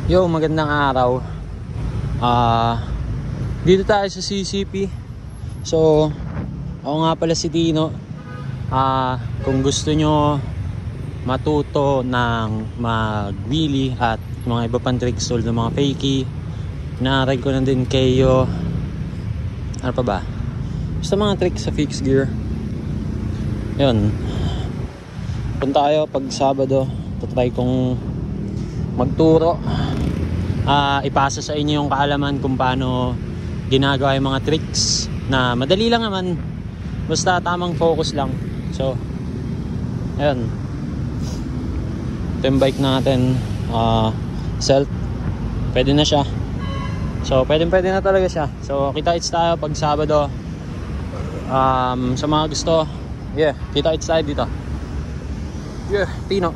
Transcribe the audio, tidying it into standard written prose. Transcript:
Yo, magandang araw. Dito tayo sa CCP. So, ako nga pala si Dino. Kung gusto nyo matuto ng mag-wheelie at mga iba pang tricks tulad ng mga fakie, naaral ko na din kayo. Ano pa ba? Basta mga tricks sa fixed gear. Yun. Punta tayo pag Sabado. Tatry kong magturo. Ipasa sa inyo yung kaalaman kung paano ginagawa yung mga tricks na madali lang naman, basta tamang focus lang. So ayun, ito yung bike natin, Celt. Pwede na siya. So pwede na talaga siya. So kita-kits tayo pag Sabado. Sa mga gusto, kita-kits tayo dito. Tino.